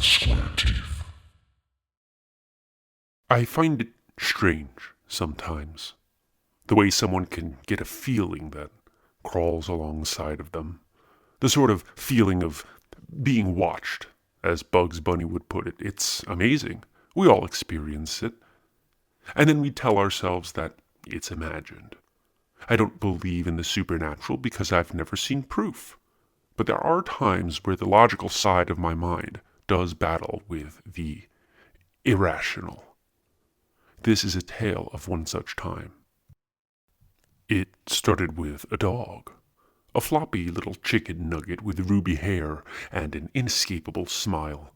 square teeth. I find it strange sometimes, the way someone can get a feeling that crawls alongside of them. The sort of feeling of being watched, as Bugs Bunny would put it. It's amazing. We all experience it. And then we tell ourselves that it's imagined. I don't believe in the supernatural because I've never seen proof. But there are times where the logical side of my mind does battle with the irrational. This is a tale of one such time. It started with a dog. A floppy little chicken nugget with ruby hair and an inescapable smile.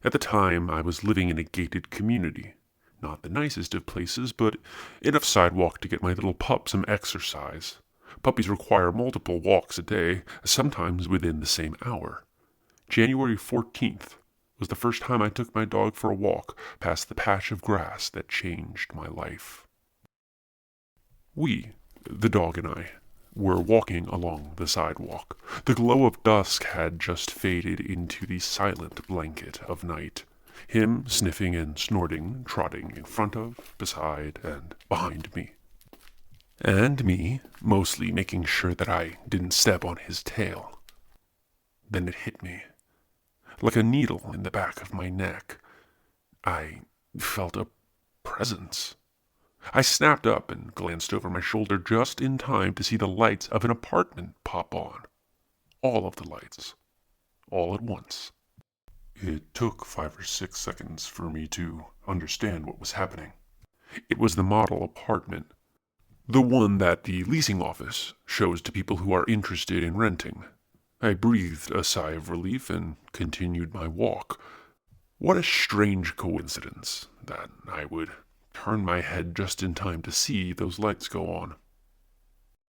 At the time, I was living in a gated community. Not the nicest of places, but enough sidewalk to get my little pup some exercise. Puppies require multiple walks a day, sometimes within the same hour. January 14th was the first time I took my dog for a walk past the patch of grass that changed my life. We, the dog and I, were walking along the sidewalk. The glow of dusk had just faded into the silent blanket of night. Him sniffing and snorting, trotting in front of, beside, and behind me. And me, mostly making sure that I didn't step on his tail. Then it hit me. Like a needle in the back of my neck. I felt a presence. I snapped up and glanced over my shoulder just in time to see the lights of an apartment pop on. All of the lights. All at once. It took 5 or 6 seconds for me to understand what was happening. It was the model apartment. The one that the leasing office shows to people who are interested in renting. I breathed a sigh of relief and continued my walk. What a strange coincidence that I would turn my head just in time to see those lights go on.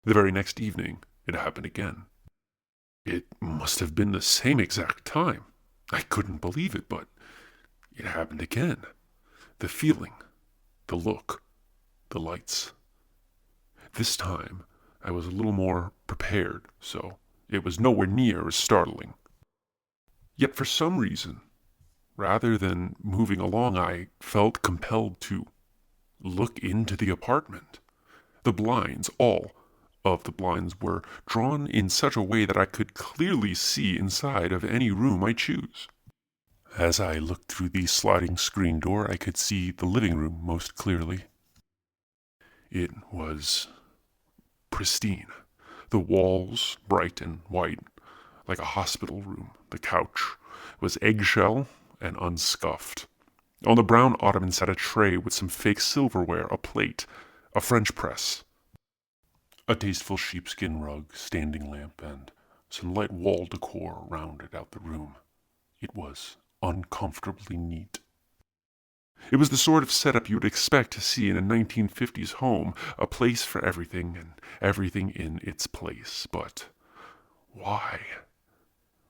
The very next evening, it happened again. It must have been the same exact time. I couldn't believe it, but it happened again. The feeling, the look, the lights. This time, I was a little more prepared, so it was nowhere near as startling. Yet for some reason, rather than moving along, I felt compelled to look into the apartment. The blinds, all of the blinds, were drawn in such a way that I could clearly see inside of any room I choose. As I looked through the sliding screen door, I could see the living room most clearly. It was pristine. The walls bright and white, like a hospital room. The couch was eggshell and unscuffed. On the brown ottoman sat a tray with some fake silverware, a plate, a French press, a tasteful sheepskin rug, standing lamp, and some light wall decor rounded out the room. It was uncomfortably neat. It was the sort of setup you would expect to see in a 1950s home, a place for everything and everything in its place. But why?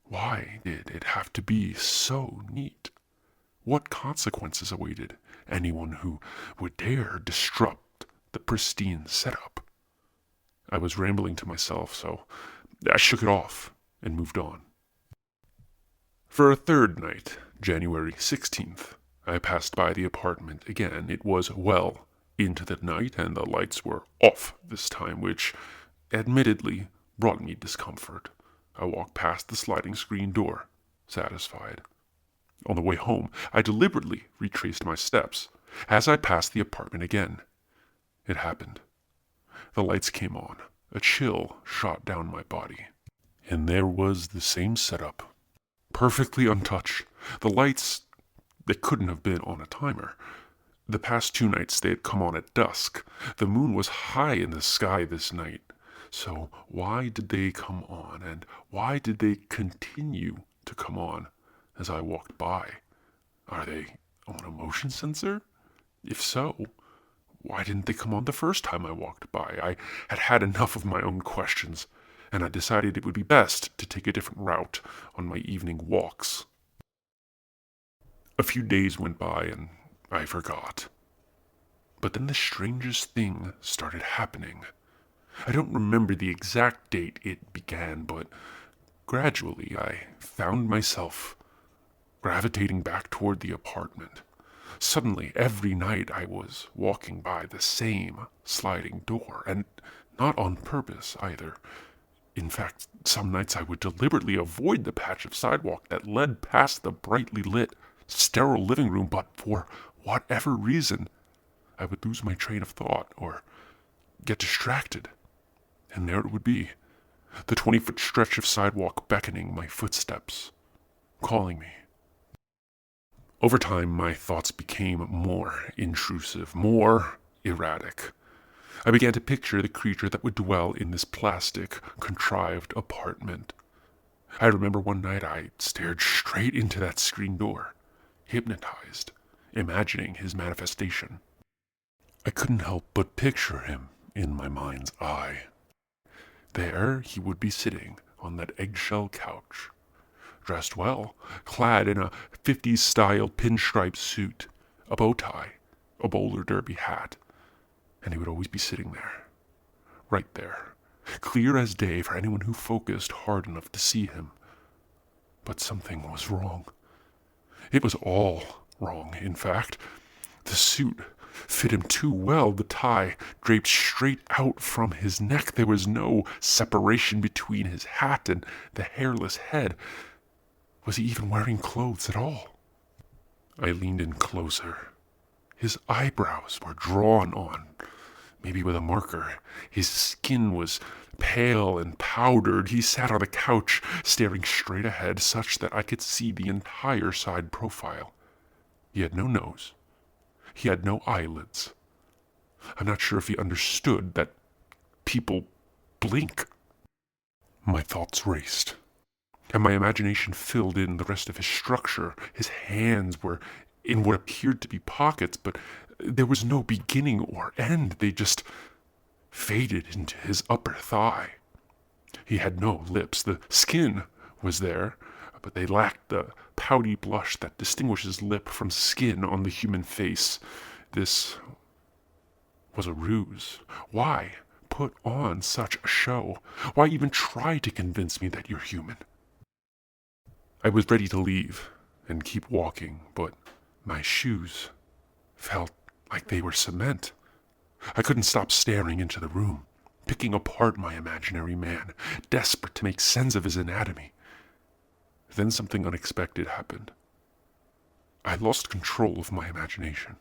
Why did it have to be so neat? What consequences awaited anyone who would dare disrupt the pristine setup? I was rambling to myself, so I shook it off and moved on. For a third night, January 16th, I passed by the apartment again. It was well into the night, and the lights were off this time, which admittedly brought me discomfort. I walked past the sliding screen door, satisfied. On the way home, I deliberately retraced my steps. As I passed the apartment again, it happened. The lights came on. A chill shot down my body. And there was the same setup. Perfectly untouched. The lights, they couldn't have been on a timer. The past 2 nights they had come on at dusk. The moon was high in the sky this night. So why did they come on, and why did they continue to come on as I walked by? Are they on a motion sensor? If so, why didn't they come on the first time I walked by? I had had enough of my own questions, and I decided it would be best to take a different route on my evening walks. A few days went by, and I forgot. But then the strangest thing started happening. I don't remember the exact date it began, but gradually I found myself gravitating back toward the apartment. Suddenly, every night I was walking by the same sliding door, and not on purpose either. In fact, some nights I would deliberately avoid the patch of sidewalk that led past the brightly lit, sterile living room, but for whatever reason, I would lose my train of thought or get distracted. And there it would be, the 20-foot stretch of sidewalk beckoning my footsteps, calling me. Over time, my thoughts became more intrusive, more erratic. I began to picture the creature that would dwell in this plastic, contrived apartment. I remember one night I stared straight into that screen door, hypnotized, imagining his manifestation. I couldn't help but picture him in my mind's eye. There he would be sitting on that eggshell couch, dressed well, clad in a 50s-style pinstripe suit, a bow tie, a roller derby hat, and he would always be sitting there, right there, clear as day for anyone who focused hard enough to see him. But something was wrong. It was all wrong, in fact. The suit fit him too well, the tie draped straight out from his neck. There was no separation between his hat and the hairless head. Was he even wearing clothes at all? I leaned in closer. His eyebrows were drawn on, maybe with a marker. His skin was pale and powdered. He sat on a couch, staring straight ahead, such that I could see the entire side profile. He had no nose. He had no eyelids. I'm not sure if he understood that people blink. My thoughts raced, and my imagination filled in the rest of his structure. His hands were in what appeared to be pockets, but there was no beginning or end. They just faded into his upper thigh. He had no lips. The skin was there, but they lacked the pouty blush that distinguishes lip from skin on the human face. This was a ruse. Why put on such a show? Why even try to convince me that you're human? I was ready to leave and keep walking, but my shoes felt like they were cement. I couldn't stop staring into the room, picking apart my imaginary man, desperate to make sense of his anatomy. Then something unexpected happened. I lost control of my imagination.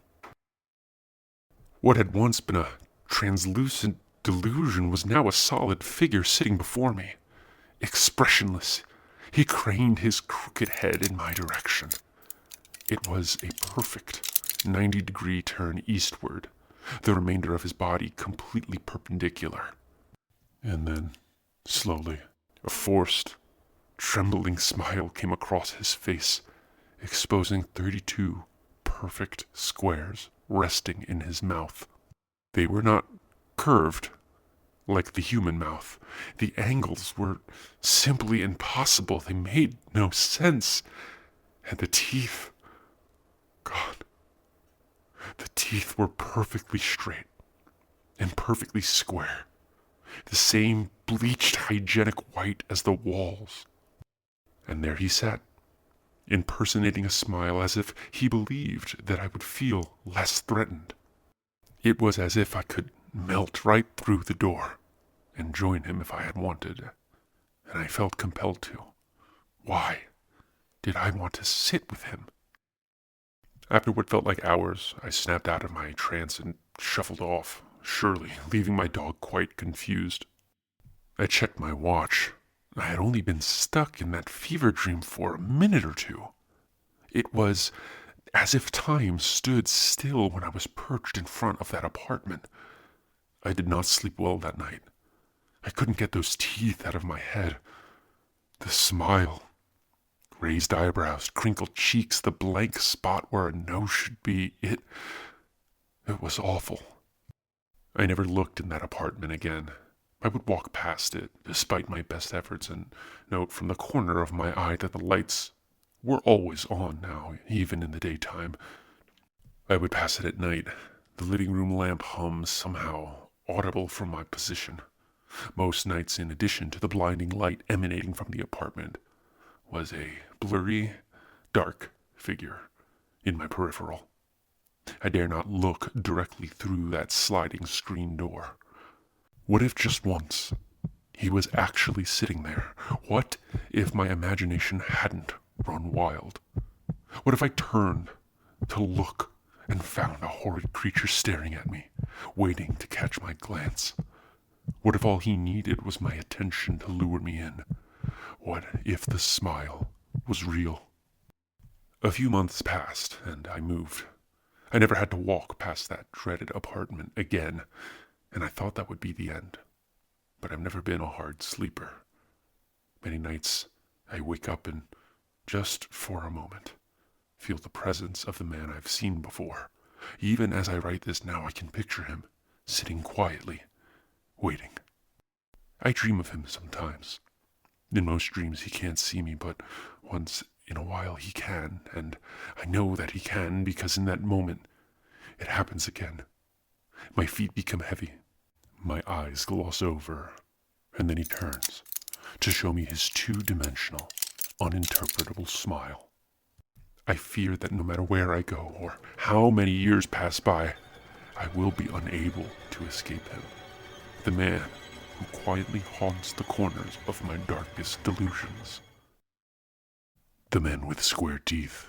What had once been a translucent delusion was now a solid figure sitting before me. Expressionless, he craned his crooked head in my direction. It was a perfect 90-degree turn eastward, the remainder of his body completely perpendicular. And then, slowly, a forced, trembling smile came across his face, exposing 32 perfect squares resting in his mouth. They were not curved like the human mouth. The angles were simply impossible. They made no sense. And the teeth, God, the teeth were perfectly straight and perfectly square, the same bleached hygienic white as the walls. And there he sat, impersonating a smile as if he believed that I would feel less threatened. It was as if I could melt right through the door and join him if I had wanted, and I felt compelled to. Why did I want to sit with him? After what felt like hours, I snapped out of my trance and shuffled off, surely leaving my dog quite confused. I checked my watch. I had only been stuck in that fever dream for a minute or two. It was as if time stood still when I was perched in front of that apartment. I did not sleep well that night. I couldn't get those teeth out of my head. The smile, raised eyebrows, crinkled cheeks, the blank spot where a nose should be. It was awful. I never looked in that apartment again. I would walk past it, despite my best efforts, and note from the corner of my eye that the lights were always on now, even in the daytime. I would pass it at night, the living room lamp hums somehow audible from my position. Most nights, in addition to the blinding light emanating from the apartment, was a blurry, dark figure in my peripheral. I dare not look directly through that sliding screen door. What if just once he was actually sitting there? What if my imagination hadn't run wild? What if I turned to look and found a horrid creature staring at me, waiting to catch my glance? What if all he needed was my attention to lure me in? What if the smile was real? A few months passed, and I moved. I never had to walk past that dreaded apartment again, and I thought that would be the end. But I've never been a hard sleeper. Many nights I wake up and, just for a moment, feel the presence of the man I've seen before. Even as I write this now, I can picture him, sitting quietly, waiting. I dream of him sometimes. In most dreams he can't see me, but once in a while he can, and I know that he can because in that moment it happens again. My feet become heavy. My eyes gloss over, and then he turns to show me his two-dimensional, uninterpretable smile. I fear that no matter where I go or how many years pass by, I will be unable to escape him. The man who quietly haunts the corners of my darkest delusions. The man with square teeth.